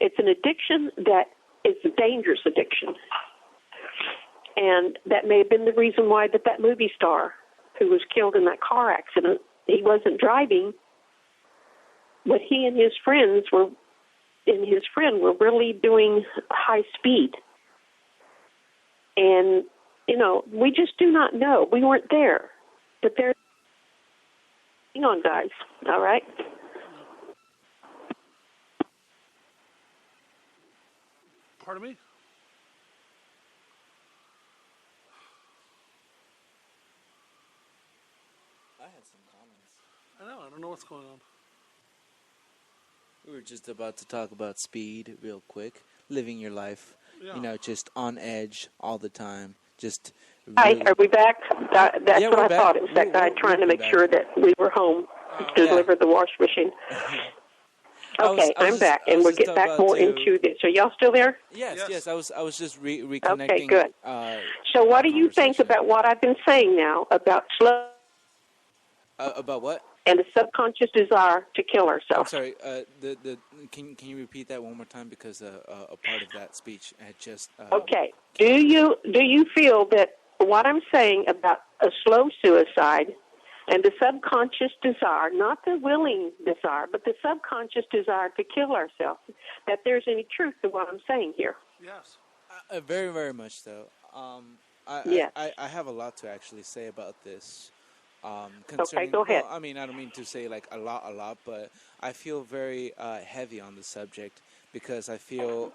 It's an addiction that is a dangerous addiction. And that may have been the reason why that movie star who was killed in that car accident, he wasn't driving, but he and his friend were really doing high speed. And, we just do not know. We weren't there. But they're... Hang on, guys. All right? Pardon me? I had some comments. I don't know what's going on. We were just about to talk about speed real quick. Living your life, just on edge all the time. Just really... Hi, are we back? That's what I thought. It was that guy trying to make sure that we were home to deliver the washing machine. Okay, I'm back, and we'll get back more into this. Are y'all still there? Yes. I was just reconnecting. Okay, good. So what do you think about what I've been saying now about slow... about what? And the subconscious desire to kill ourselves. I'm sorry. Can you repeat that one more time, because a part of that speech had just. Okay. Do you feel that what I'm saying about a slow suicide and the subconscious desire, not the willing desire, but the subconscious desire to kill ourselves, that there's any truth to what I'm saying here? Yes. Very, very much so. Yes. I have a lot to actually say about this. Okay, go ahead. Well, I mean, I don't mean to say like a lot, but I feel very heavy on the subject, because I feel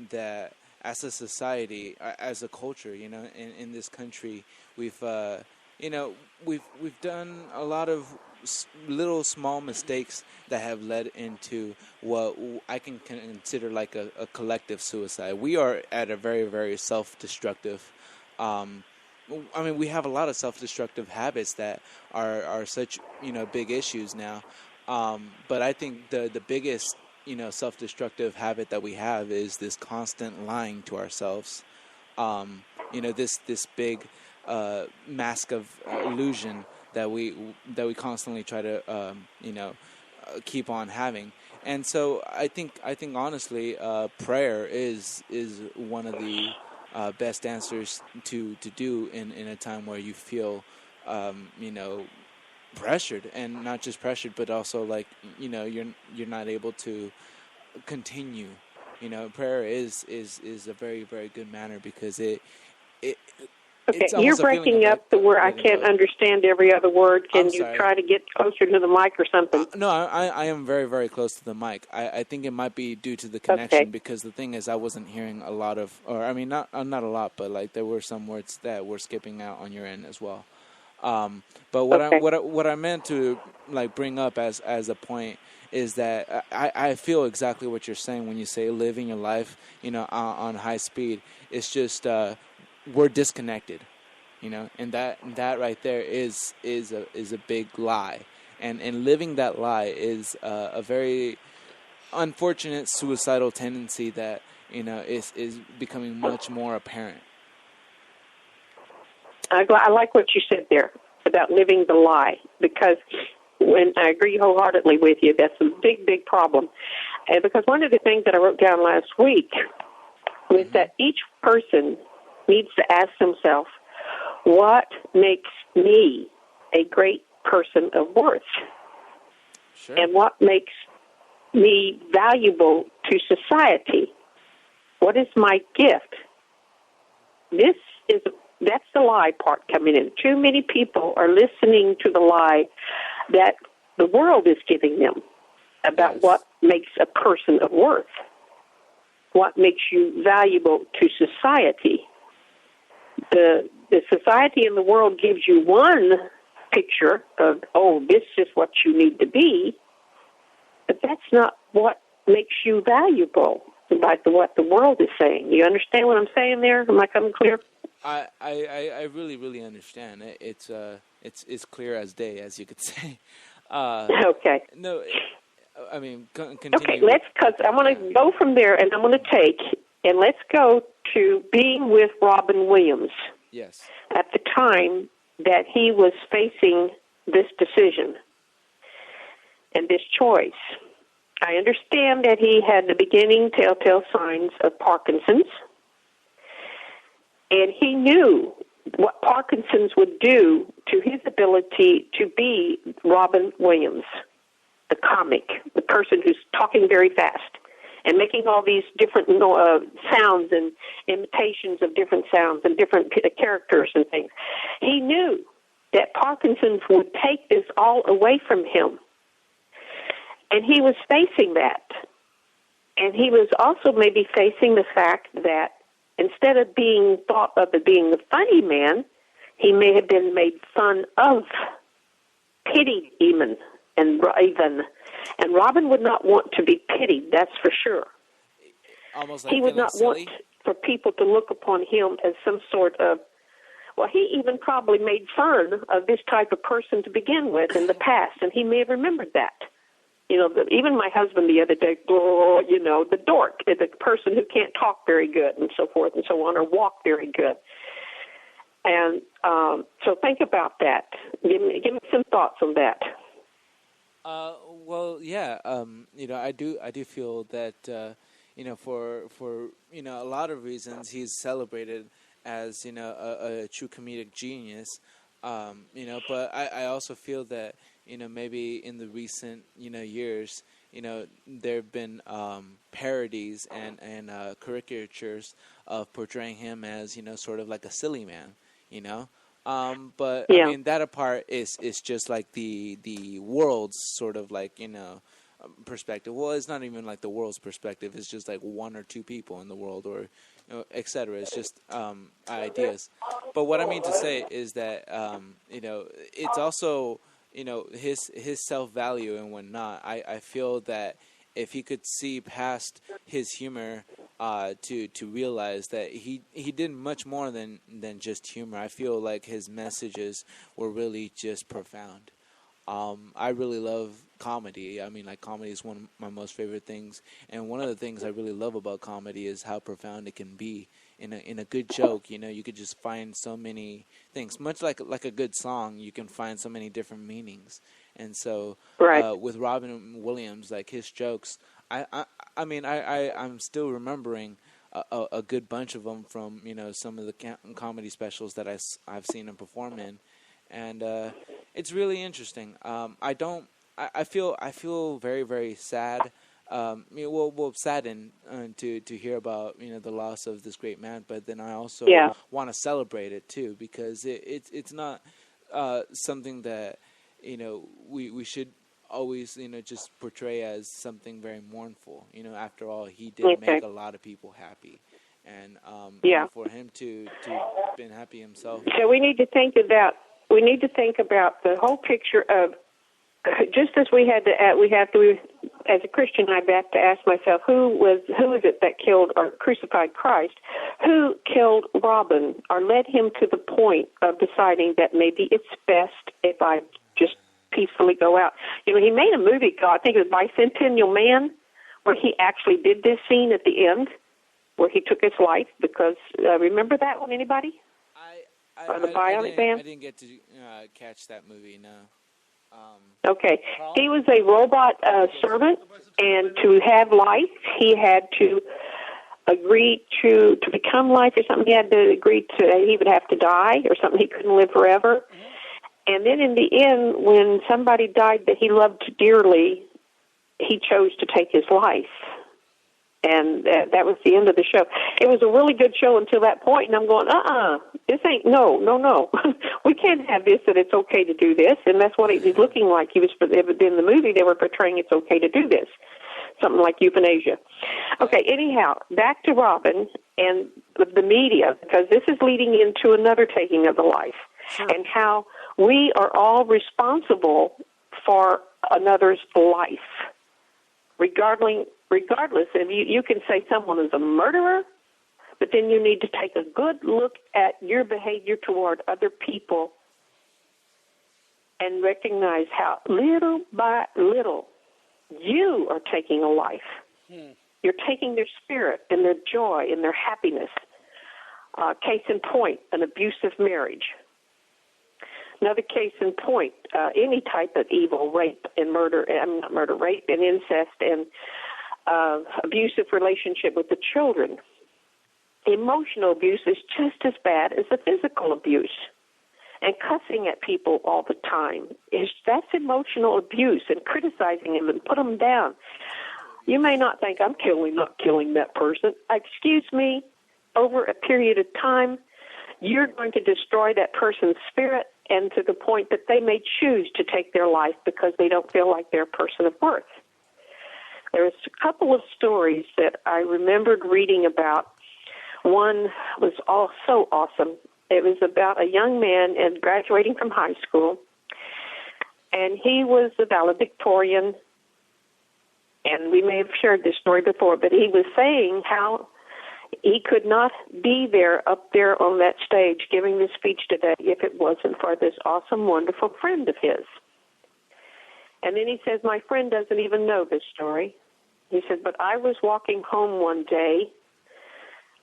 that as a society, as a culture, in this country, we've done a lot of little small mistakes that have led into what I can consider like a collective suicide. We are at a very, very self-destructive. We have a lot of self-destructive habits that are such, big issues now. But I think the biggest, self-destructive habit that we have is this constant lying to ourselves. This big mask of illusion that we constantly try to, keep on having. And so I think honestly, prayer is one of the best answers to do in a time where you feel, pressured, and not just pressured, but also like, you're not able to continue. Prayer is a very, very good manner, because it okay, you're breaking up to where I can't understand every other word. Can you try to get closer to the mic or something? No, I am very, very close to the mic. I think it might be due to the connection, because the thing is, I wasn't hearing a lot of, not a lot, but like there were some words that were skipping out on your end as well. But what I meant to like bring up as a point is that I feel exactly what you're saying when you say living your life, on high speed. It's just we're disconnected, and that right there is a big lie, and living that lie is a very unfortunate suicidal tendency that is becoming much more apparent. I like what you said there about living the lie, because when I agree wholeheartedly with you, that's a big, big problem. And because one of the things that I wrote down last week was that each person needs to ask himself, what makes me a great person of worth? Sure. And what makes me valuable to society? What is my gift? That's the lie part coming in. Too many people are listening to the lie that the world is giving them about what makes a person of worth, what makes you valuable to society. The society and the world gives you one picture of, this is what you need to be, but that's not what makes you valuable, like what the world is saying. You understand what I'm saying there? Am I coming clear? I really, really understand. It's clear as day, as you could say. Okay. No, I mean, continue. Okay, because I want to go from there, and I'm going to let's go to being with Robin Williams. Yes. At the time that he was facing this decision and this choice. I understand that he had the beginning telltale signs of Parkinson's, and he knew what Parkinson's would do to his ability to be Robin Williams, the comic, the person who's talking very fast and making all these different sounds and imitations of different sounds and different characters and things. He knew that Parkinson's would take this all away from him. And he was facing that. And he was also maybe facing the fact that instead of being thought of as being the funny man, he may have been made fun of, pitied even. And Robin would not want to be pitied, that's for sure. Almost like he would not silly. want for people to look upon him as some sort of, well, he even probably made fun of this type of person to begin with in the past, and he may have remembered that. You know, even my husband the other day, you know, the dork, the person who can't talk very good and so forth and so on, or walk very good. And so think about that. Give me some thoughts on that. Well, yeah. You know, I do feel that you know, for you know, a lot of reasons, he's celebrated as, you know, a true comedic genius. You know, but I also feel that, you know, maybe in the recent, you know, years, you know, there have been parodies and caricatures of portraying him as, you know, sort of like a silly man, you know. But Yeah. I mean, that apart is just like the world's sort of like, you know, perspective. Well, it's not even like the world's perspective. It's just like one or two people in the world, or, you know, etc. It's just ideas. But what I mean to say is that you know, it's also, you know, his self-value and whatnot. I feel that if he could see past his humor to realize that he did much more than just humor. I feel like his messages were really just profound. I really love comedy. I mean, like, comedy is one of my most favorite things, and one of the things I really love about comedy is how profound it can be. In a good joke, you know, you could just find so many things. Much like a good song, you can find so many different meanings. And so, Right. with Robin Williams, like, his jokes, I'm still remembering a good bunch of them from, you know, some of the comedy specials that I've seen him perform in, and it's really interesting. I feel very, very sad. Saddened to hear about, you know, the loss of this great man, but then I also want to celebrate it too, because it's not something that, you know, we should always, you know, just portray as something very mournful. You know, after all, he did make a lot of people happy, and you know, for him to been happy himself. So we need to think about the whole picture of, just as we have to, as a Christian, I have to ask myself, who is it that killed or crucified Christ? Who killed Robin or led him to the point of deciding that maybe it's best if I just peacefully go out? You know, he made a movie called, I think it was Bicentennial Man, where he actually did this scene at the end where he took his life because, remember that one, anybody? Or the Bionic Man? I didn't get to catch that movie, no. Okay. He was a robot servant, and to have life, he had to agree to become life or something. He had to agree he would have to die or something. He couldn't live forever. And then in the end, when somebody died that he loved dearly, he chose to take his life. And that was the end of the show. It was a really good show until that point, and I'm going, this ain't, no. We can't have this, that it's okay to do this, and that's what he's looking like. In the movie, they were portraying it's okay to do this, something like euthanasia. Okay, anyhow, back to Robin and the media, because this is leading into another taking of the life, and how we are all responsible for another's life. Regardless, if you can say someone is a murderer, but then you need to take a good look at your behavior toward other people and recognize how little by little you are taking a life. You're taking their spirit and their joy and their happiness. Case in point, an abusive marriage. Another case in point, any type of evil, rape and murder, rape and incest and abusive relationship with the children. Emotional abuse is just as bad as the physical abuse. And cussing at people all the time, that's emotional abuse, and criticizing them and put them down. You may not think I'm not killing that person. Excuse me, over a period of time, you're going to destroy that person's spirit, and to the point that they may choose to take their life because they don't feel like they're a person of worth. There's a couple of stories that I remembered reading about. One was so awesome. It was about a young man and graduating from high school, and he was a valedictorian, and we may have shared this story before, but he was saying how he could not be there up there on that stage giving this speech today if it wasn't for this awesome, wonderful friend of his. And then he says, my friend doesn't even know this story. He said, but I was walking home one day,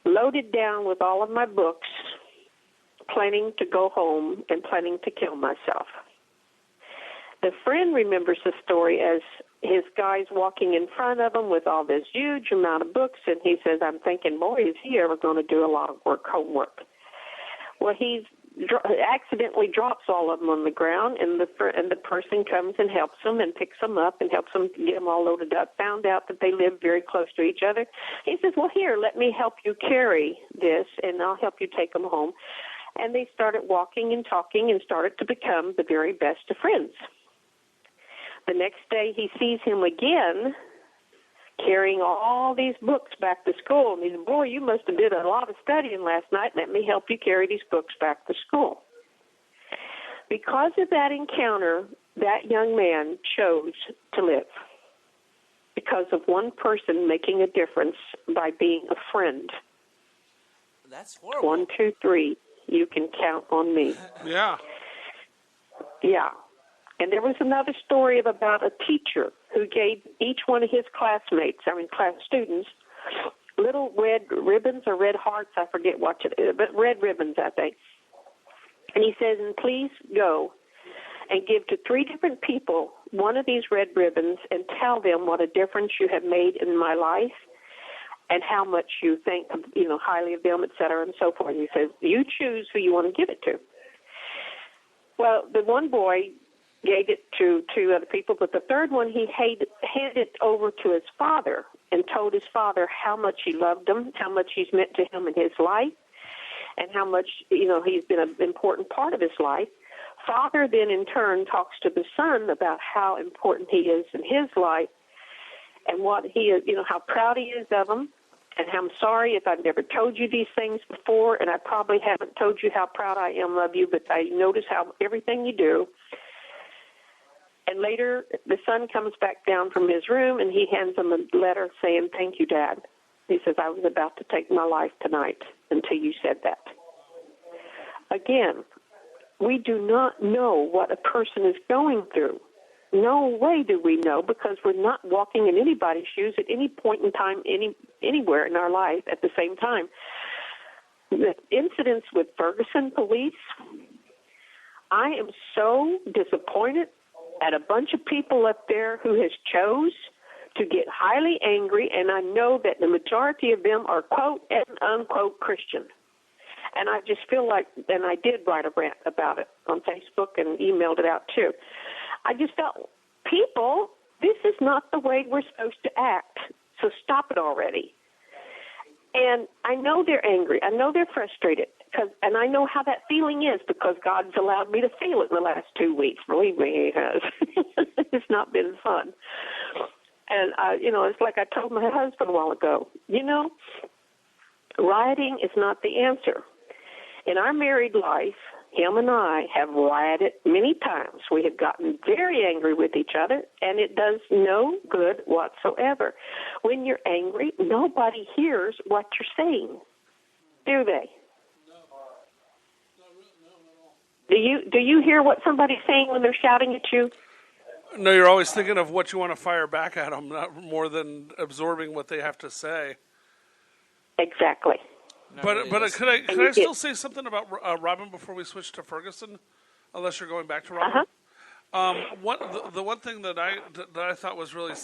loaded down with all of my books, planning to go home and planning to kill myself. The friend remembers the story as his guys walking in front of him with all this huge amount of books, and he says, I'm thinking, boy, is he ever going to do a lot of homework? Well, he accidentally drops all of them on the ground, and the person comes and helps him and picks them up and helps them get them all loaded up, found out that they live very close to each other. He says, well, here, let me help you carry this, and I'll help you take them home. And they started walking and talking and started to become the very best of friends. The next day he sees him again carrying all these books back to school. And he said, boy, you must have did a lot of studying last night. Let me help you carry these books back to school. Because of that encounter, that young man chose to live. Because of one person making a difference by being a friend. That's horrible. 1, 2, 3. You can count on me. Yeah. Yeah. And there was another story about a teacher who gave each one of his class students, little red ribbons or red hearts, I forget what it is, but red ribbons, I think. And he says, and please go and give to 3 different people one of these red ribbons and tell them what a difference you have made in my life and how much you think, highly of them, et cetera, and so forth. He says, you choose who you want to give it to. Well, the one boy gave it to 2 other people, but the third one he handed it over to his father and told his father how much he loved him, how much he's meant to him in his life, and how much, he's been an important part of his life. Father then, in turn, talks to the son about how important he is in his life and what he is, how proud he is of him, and how I'm sorry if I've never told you these things before, and I probably haven't told you how proud I am of you, but I notice how everything you do. And later, the son comes back down from his room, and he hands him a letter saying, thank you, Dad. He says, I was about to take my life tonight until you said that. Again, we do not know what a person is going through. No way do we know, because we're not walking in anybody's shoes at any point in time, anywhere in our life at the same time. The incidents with Ferguson police, I am so disappointed at a bunch of people up there who has chose to get highly angry, and I know that the majority of them are, quote and unquote, Christian. And I just feel like, and I did write a rant about it on Facebook and emailed it out too. I just felt, people, this is not the way we're supposed to act, so stop it already. And I know they're angry. I know they're frustrated, and I know how that feeling is because God's allowed me to feel it in the last 2 weeks. Believe me, He has. It's not been fun. And, it's like I told my husband a while ago, rioting is not the answer. In our married life, him and I have rioted many times. We have gotten very angry with each other, and it does no good whatsoever. When you're angry, nobody hears what you're saying, do they? No, not at all. Do you hear what somebody's saying when they're shouting at you? No, you're always thinking of what you want to fire back at them, not more than absorbing what they have to say. Exactly. But could I still say something about Robin before we switch to Ferguson? unless you're going back to Robert. The one thing that I thought was really